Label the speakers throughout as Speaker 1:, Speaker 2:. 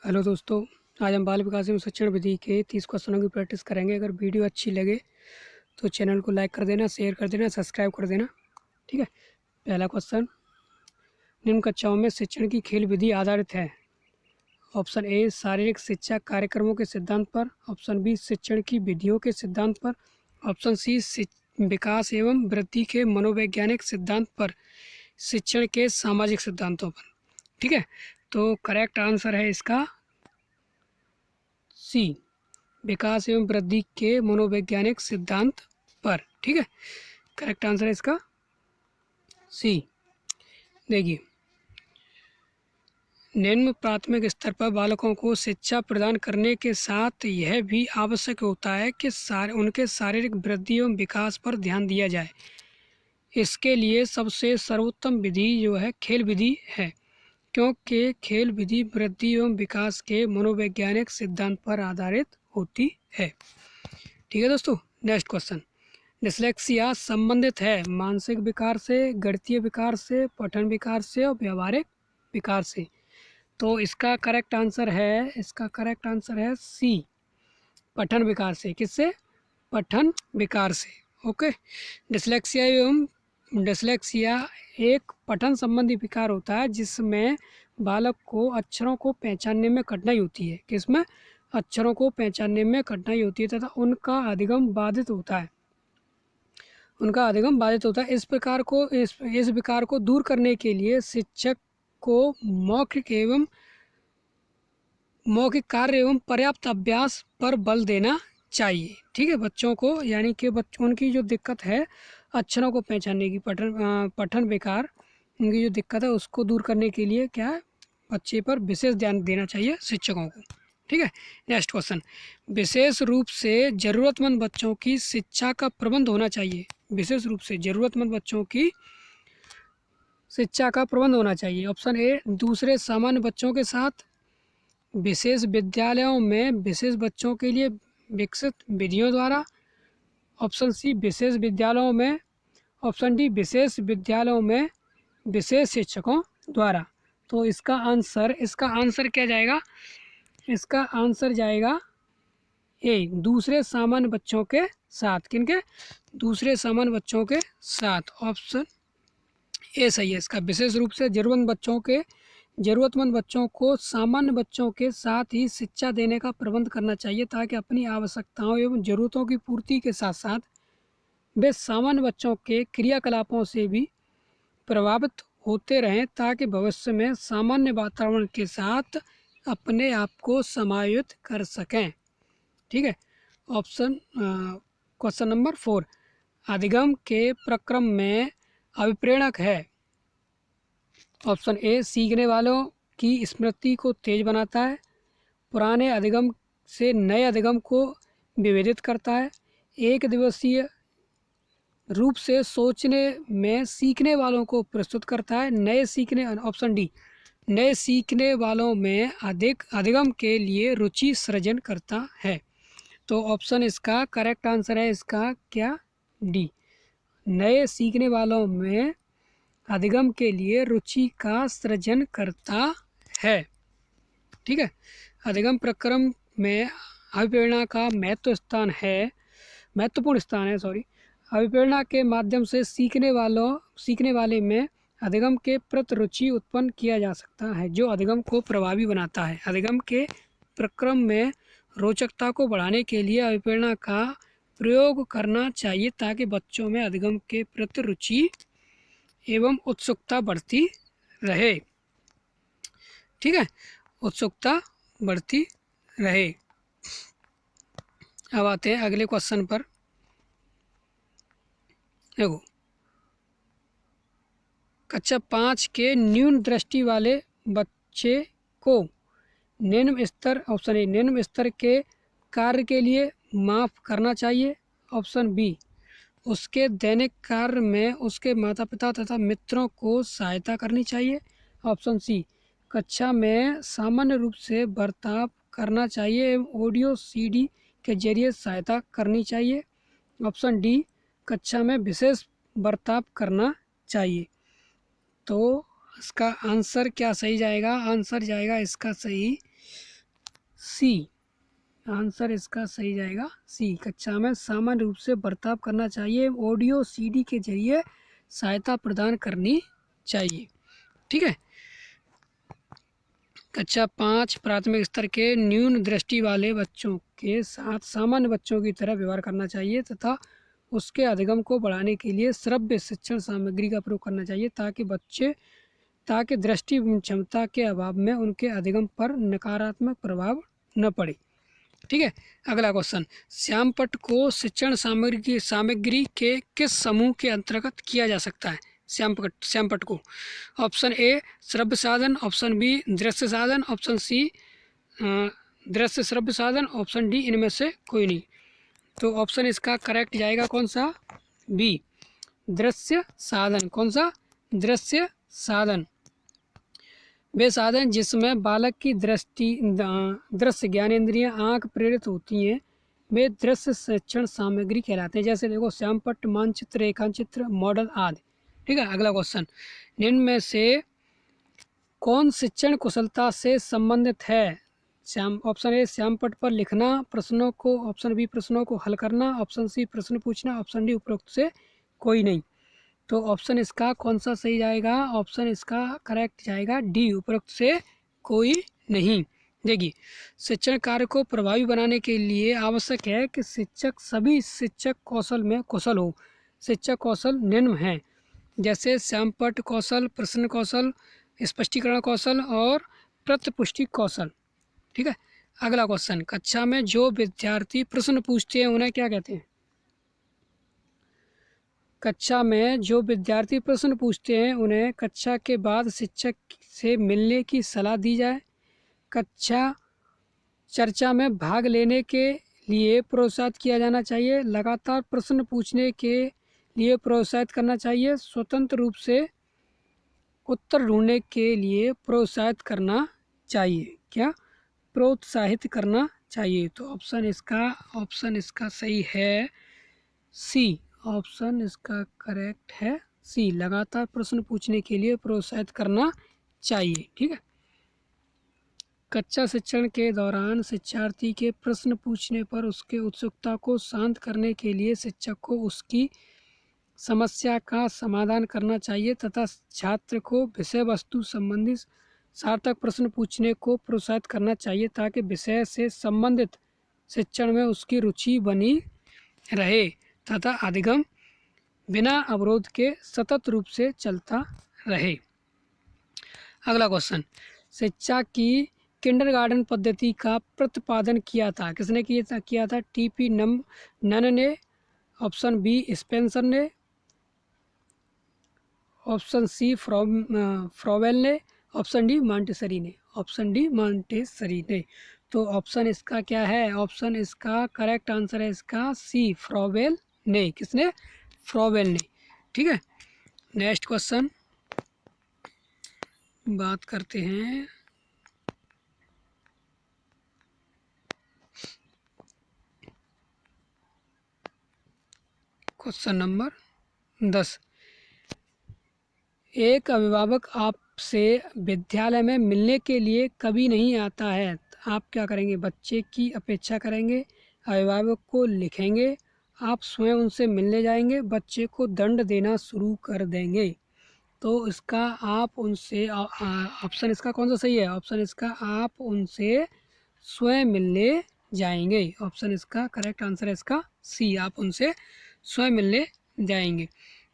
Speaker 1: Hello दोस्तों, आज हम बाल विकास एवं शिक्षण विधि के 30 क्वेश्चनों की प्रैक्टिस करेंगे। अगर वीडियो अच्छी लगे तो चैनल को लाइक कर देना, शेयर कर देना, सब्सक्राइब कर देना। ठीक है। पहला क्वेश्चन, निम्न कक्षाओं में शिक्षण की खेल विधि आधारित है। ऑप्शन ए शारीरिक शिक्षा कार्यक्रमों के सिद्धांत पर, ऑप्शन बी शिक्षण की विधियों के सिद्धांत पर, ऑप्शन सी विकास एवं वृद्धि के मनोवैज्ञानिक सिद्धांत पर, शिक्षण के सामाजिक सिद्धांतों पर। ठीक है, तो करेक्ट आंसर है इसका सी, विकास एवं वृद्धि के मनोवैज्ञानिक सिद्धांत पर। ठीक है, करेक्ट आंसर है इसका सी। देखिए, निम्न प्राथमिक स्तर पर बालकों को शिक्षा प्रदान करने के साथ यह भी आवश्यक होता है कि उनके शारीरिक वृद्धि एवं विकास पर ध्यान दिया जाए। इसके लिए सबसे सर्वोत्तम विधि जो है खेल विधि है, क्योंकि खेल विधि वृद्धि एवं विकास के मनोवैज्ञानिक सिद्धांत पर आधारित होती है। ठीक है दोस्तों, नेक्स्ट क्वेश्चन, डिसलेक्सिया संबंधित है मानसिक विकार से, गणितीय विकार से, पठन विकार से और व्यवहारिक विकार से। तो इसका करेक्ट आंसर है सी, पठन विकार से। किससे? पठन विकार से। ओके, डिसलेक्सिया एक पठन संबंधी विकार होता है जिसमें बालक को अक्षरों को पहचानने में कठिनाई होती है। किसमें? अक्षरों को पहचानने में कठिनाई होती है तथा उनका अधिगम बाधित होता है। इस विकार को दूर करने के लिए शिक्षक को मौखिक कार्य एवं पर्याप्त अभ्यास पर बल देना चाहिए। ठीक है, बच्चों को, यानी कि बच्चों की जो दिक्कत है अक्षरों को पहचानने की, पठन विकार, उनकी जो दिक्कत है उसको दूर करने के लिए क्या है, बच्चे पर विशेष ध्यान देना चाहिए शिक्षकों को। ठीक है, नेक्स्ट क्वेश्चन, विशेष रूप से ज़रूरतमंद बच्चों की शिक्षा का प्रबंध होना चाहिए। विशेष रूप से ज़रूरतमंद बच्चों की शिक्षा का प्रबंध होना चाहिए। ऑप्शन ए दूसरे सामान्य बच्चों के साथ, विशेष विद्यालयों में विशेष बच्चों के लिए विकसित विधियों द्वारा, ऑप्शन सी विशेष विद्यालयों में, ऑप्शन डी विशेष विद्यालयों में विशेष शिक्षकों द्वारा। तो इसका आंसर क्या जाएगा? इसका आंसर जाएगा ए, दूसरे सामान्य बच्चों के साथ। किनके? दूसरे सामान्य बच्चों के साथ। ऑप्शन ए सही है इसका। विशेष रूप से ज़रूरतमंद बच्चों को सामान्य बच्चों के साथ ही शिक्षा देने का प्रबंध करना चाहिए ताकि अपनी आवश्यकताओं एवं ज़रूरतों की पूर्ति के साथ साथ वे सामान्य बच्चों के क्रियाकलापों से भी प्रभावित होते रहें, ताकि भविष्य में सामान्य वातावरण के साथ अपने आप को समायोजित कर सकें। ठीक है, क्वेश्चन नंबर 4, अधिगम के प्रक्रम में अभिप्रेरक है। ऑप्शन ए सीखने वालों की स्मृति को तेज बनाता है, पुराने अधिगम से नए अधिगम को विभेदित करता है, एक दिवसीय रूप से सोचने में सीखने वालों को प्रस्तुत करता है, ऑप्शन डी नए सीखने वालों में अधिगम के लिए रुचि सृजन करता है। तो ऑप्शन इसका करेक्ट आंसर है इसका क्या? डी, नए सीखने वालों में अधिगम के लिए रुचि का सृजन करता है। ठीक है, अधिगम प्रक्रम में अभिप्रेरणा का महत्वपूर्ण स्थान है। अभिप्रेरणा के माध्यम से सीखने वाले में अधिगम के प्रति रुचि उत्पन्न किया जा सकता है, जो अधिगम को प्रभावी बनाता है। अधिगम के प्रक्रम में रोचकता को बढ़ाने के लिए अभिप्रेरणा का प्रयोग करना चाहिए ताकि बच्चों में अधिगम के प्रति रुचि एवं उत्सुकता बढ़ती रहे। ठीक है, उत्सुकता बढ़ती रहे। अब आते हैं अगले क्वेश्चन पर। देखो, कक्षा 5 के न्यून दृष्टि वाले बच्चे को निम्न स्तर के कार्य के लिए माफ़ करना चाहिए। ऑप्शन बी, उसके दैनिक कार्य में उसके माता पिता तथा मित्रों को सहायता करनी चाहिए। ऑप्शन सी, कक्षा में सामान्य रूप से बर्ताव करना चाहिए एवं ऑडियो सीडी के जरिए सहायता करनी चाहिए। ऑप्शन डी, कक्षा में विशेष बर्ताव करना चाहिए। तो इसका आंसर क्या सही जाएगा? आंसर जाएगा इसका सही सी, आंसर इसका सही जाएगा सी। कक्षा में सामान्य रूप से बर्ताव करना चाहिए, ऑडियो सीडी के जरिए सहायता प्रदान करनी चाहिए। ठीक है। कक्षा 5 प्राथमिक स्तर के न्यून दृष्टि वाले बच्चों के साथ सामान्य बच्चों की तरह व्यवहार करना चाहिए तथा उसके अधिगम को बढ़ाने के लिए श्रव्य शिक्षण सामग्री का प्रयोग करना चाहिए ताकि दृष्टि क्षमता के अभाव में उनके अधिगम पर नकारात्मक प्रभाव न पड़े। ठीक है। अगला क्वेश्चन, श्यामपट्ट को शिक्षण सामग्री के किस समूह के अंतर्गत किया जा सकता है? श्यामपट्ट को ऑप्शन ए श्रव्य साधन, ऑप्शन बी दृश्य साधन, ऑप्शन सी दृश्य श्रव्य साधन, ऑप्शन डी इनमें से कोई नहीं। तो ऑप्शन इसका करेक्ट जाएगा कौन सा? बी, दृश्य साधन। कौन सा? दृश्य साधन। वे साधन जिसमें बालक की दृश्य ज्ञानेंद्रियां आँख प्रेरित होती हैं वे दृश्य शिक्षण सामग्री कहलाते हैं। जैसे देखो श्यामपट्ट, मानचित्र, रेखाचित्र, मॉडल आदि। ठीक है। अगला क्वेश्चन, निम्न में से कौन शिक्षण कुशलता से संबंधित है? ऑप्शन ए श्यामपट्ट पर लिखना प्रश्नों को, ऑप्शन बी प्रश्नों को हल करना, ऑप्शन सी प्रश्न पूछना, ऑप्शन डी उपरोक्त से कोई नहीं। तो ऑप्शन इसका कौन सा सही जाएगा? ऑप्शन इसका करेक्ट जाएगा डी, उपरोक्त से कोई नहीं। देखिए, शिक्षण कार्य को प्रभावी बनाने के लिए आवश्यक है कि शिक्षक सभी शिक्षक कौशल में कुशल हो। शिक्षक कौशल निम्न हैं, जैसे श्यामपट्ट कौशल, प्रश्न कौशल, स्पष्टीकरण कौशल और प्रतिपुष्टि कौशल। ठीक है। अगला क्वेश्चन, कक्षा में जो विद्यार्थी प्रश्न पूछते हैं उन्हें क्या कहते हैं? कक्षा में जो विद्यार्थी प्रश्न पूछते हैं उन्हें कक्षा के बाद शिक्षक से मिलने की सलाह दी जाए, कक्षा चर्चा में भाग लेने के लिए प्रोत्साहित किया जाना चाहिए, लगातार प्रश्न पूछने के लिए प्रोत्साहित करना चाहिए, स्वतंत्र रूप से उत्तर ढूंढने के लिए प्रोत्साहित करना चाहिए। क्या? प्रोत्साहित करना चाहिए। तो ऑप्शन इसका सही है सी। ऑप्शन इसका करेक्ट है सी, लगातार प्रश्न पूछने के लिए प्रोत्साहित करना चाहिए। ठीक है। कक्षा शिक्षण के दौरान शिक्षार्थी के प्रश्न पूछने पर उसके उत्सुकता को शांत करने के लिए शिक्षक को उसकी समस्या का समाधान करना चाहिए तथा छात्र को विषय वस्तु संबंधी सार्थक प्रश्न पूछने को प्रोत्साहित करना चाहिए ताकि विषय से संबंधित शिक्षण में उसकी रुचि बनी रहे तथा अधिगम बिना अवरोध के सतत रूप से चलता रहे। अगला क्वेश्चन, शिक्षा की किंडरगार्टन पद्धति का प्रतिपादन किया था? किसने किया था? टीपी नन ने, ऑप्शन बी स्पेंसर ने, ऑप्शन सी फ्रॉवेल ने, ऑप्शन डी मॉन्टेसरी ने। ऑप्शन डी मॉन्टेसरी ने। तो ऑप्शन इसका क्या है? ऑप्शन इसका करेक्ट आंसर है इसका सी, फ्रॉवेल ने। किसने? फ्रॉवेल ने। ठीक है। नेक्स्ट क्वेश्चन बात करते हैं क्वेश्चन नंबर 10। एक अभिभावक आपसे विद्यालय में मिलने के लिए कभी नहीं आता है, आप क्या करेंगे? बच्चे की अपेक्षा करेंगे, अभिभावक को लिखेंगे, आप स्वयं उनसे मिलने जाएंगे, बच्चे को दंड देना शुरू कर देंगे। तो इसका आप उनसे ऑप्शन इसका कौन सा सही है? ऑप्शन इसका आप उनसे स्वयं मिलने जाएंगे। ऑप्शन इसका करेक्ट आंसर है इसका सी, आप उनसे स्वयं मिलने जाएंगे।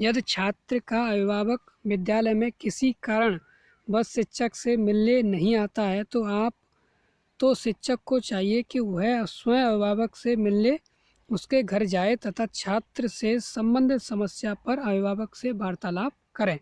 Speaker 1: यदि छात्र का अभिभावक विद्यालय में किसी कारण बस शिक्षक से मिलने नहीं आता है तो शिक्षक को चाहिए कि वह स्वयं अभिभावक से मिलने उसके घर जाए तथा छात्र से संबंधित समस्या पर अभिभावक से वार्तालाप करें।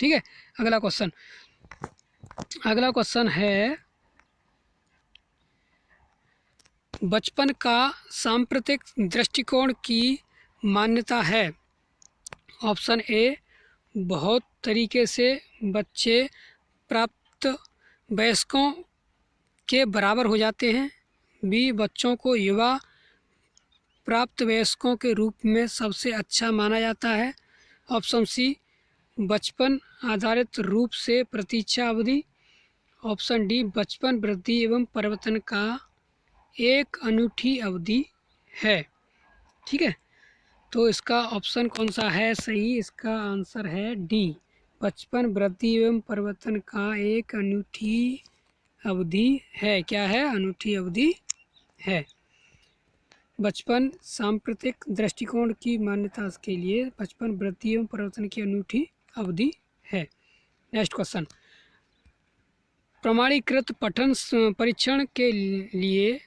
Speaker 1: ठीक है। अगला क्वेश्चन है, बचपन का सांप्रतिक दृष्टिकोण की मान्यता है। ऑप्शन ए बहुत तरीके से बच्चे प्राप्त वयस्कों के बराबर हो जाते हैं, बी बच्चों को युवा प्राप्त वयस्कों के रूप में सबसे अच्छा माना जाता है, ऑप्शन सी बचपन आधारित रूप से प्रतीक्षा अवधि, ऑप्शन डी बचपन वृद्धि एवं परिवर्तन का एक अनूठी अवधि है। ठीक है, तो इसका ऑप्शन कौन सा है सही? इसका आंसर है डी, बचपन वृद्धि एवं परिवर्तन का एक अनूठी अवधि है। क्या है? अनूठी अवधि है। बचपन सांप्रतिक दृष्टिकोण की मान्यता के लिए बचपन वृद्धि एवं परिवर्तन की अनूठी अवधि है। नेक्स्ट क्वेश्चन, प्रमाणीकृत पठन परीक्षण के लिए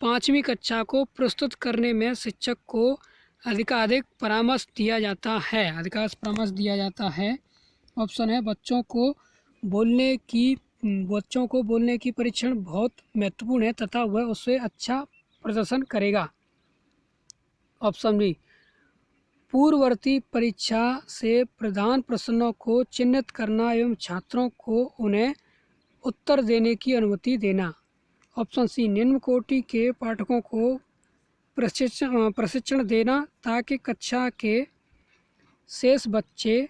Speaker 1: 5वीं कक्षा को प्रस्तुत करने में शिक्षक को अधिकाधिक परामर्श दिया जाता है। अधिकांश परामर्श दिया जाता है। ऑप्शन है बच्चों को बोलने की परीक्षण बहुत महत्वपूर्ण है तथा वह उससे अच्छा प्रदर्शन करेगा। ऑप्शन बी, पूर्ववर्ती परीक्षा से प्रधान प्रश्नों को चिन्हित करना एवं छात्रों को उन्हें उत्तर देने की अनुमति देना। ऑप्शन सी, निम्न कोटि के पाठकों को प्रशिक्षण देना ताकि कक्षा के शेष बच्चे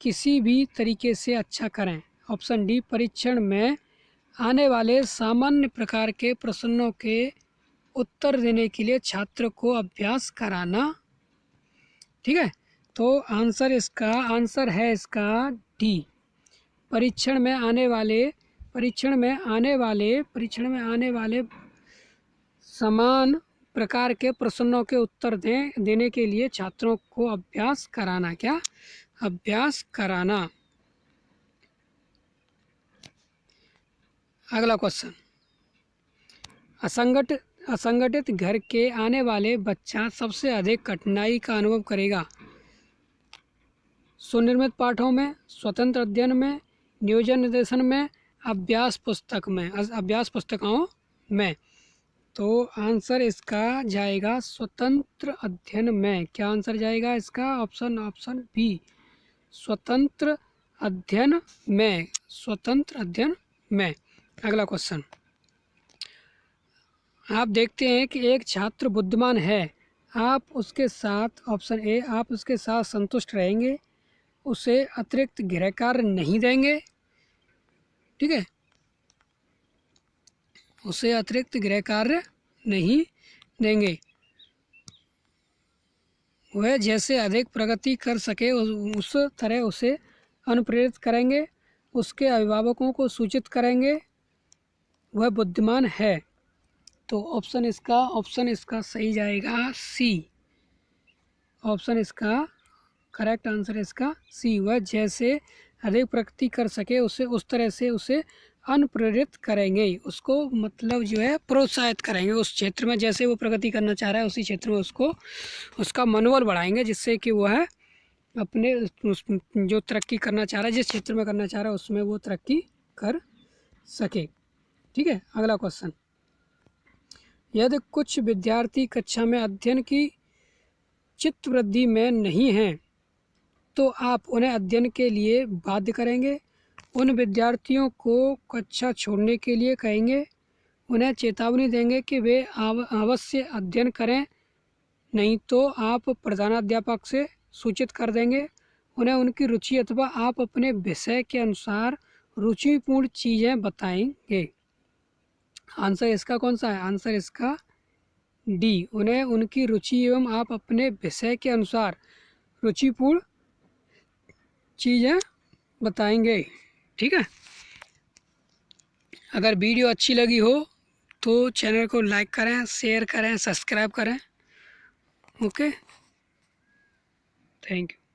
Speaker 1: किसी भी तरीके से अच्छा करें। ऑप्शन डी, परीक्षण में आने वाले सामान्य प्रकार के प्रश्नों के उत्तर देने के लिए छात्र को अभ्यास कराना। ठीक है, तो आंसर है इसका डी, परीक्षण में आने वाले समान प्रकार के प्रश्नों के उत्तर देने के लिए छात्रों को अभ्यास कराना। क्या? अभ्यास कराना। अगला क्वेश्चन, असंगठित घर के आने वाले बच्चा सबसे अधिक कठिनाई का अनुभव करेगा। स्वनिर्मित पाठों में, स्वतंत्र अध्ययन में, नियोजन निर्देशन में, अभ्यास पुस्तकों में। तो आंसर इसका जाएगा स्वतंत्र अध्ययन में। क्या आंसर जाएगा इसका? ऑप्शन बी, स्वतंत्र अध्ययन में। अगला क्वेश्चन, आप देखते हैं कि एक छात्र बुद्धिमान है, आप उसके साथ ऑप्शन ए, आप उसके साथ संतुष्ट रहेंगे, उसे अतिरिक्त गृह कार्य नहीं देंगे। ठीक है, उसे अतिरिक्त गृह कार्य नहीं देंगे, वह जैसे अधिक प्रगति कर सके उस तरह उसे अनुप्रेरित करेंगे, उसके अभिभावकों को सूचित करेंगे, वह बुद्धिमान है। तो ऑप्शन इसका सही जाएगा सी। ऑप्शन इसका करेक्ट आंसर इसका सी, वह जैसे अधिक प्रगति कर सके उसे उस तरह से उसे अनुप्रेरित करेंगे, उसको मतलब जो है प्रोत्साहित करेंगे। उस क्षेत्र में जैसे वो प्रगति करना चाह रहा है उसी क्षेत्र में उसका मनोबल बढ़ाएंगे, जिससे कि वह अपने जो तरक्की करना चाह रहा है, जिस क्षेत्र में करना चाह रहा है उसमें वो तरक्की कर सके। ठीक है, अगला क्वेश्चन, यदि कुछ विद्यार्थी कक्षा में अध्ययन की चित्तवृत्ति में नहीं हैं तो आप उन्हें अध्ययन के लिए बाध्य करेंगे, उन विद्यार्थियों को कक्षा छोड़ने के लिए कहेंगे, उन्हें चेतावनी देंगे कि वे अवश्य अध्ययन करें, नहीं तो आप प्रधानाध्यापक से सूचित कर देंगे, उन्हें उनकी रुचि अथवा आप अपने विषय के अनुसार रुचिपूर्ण चीज़ें बताएंगे। आंसर इसका कौन सा है? आंसर इसका डी, उन्हें उनकी रुचि एवं आप अपने विषय के अनुसार रुचिपूर्ण चीज़ें बताएंगे। ठीक है, अगर वीडियो अच्छी लगी हो तो चैनल को लाइक करें, शेयर करें, सब्सक्राइब करें। Okay, thank you.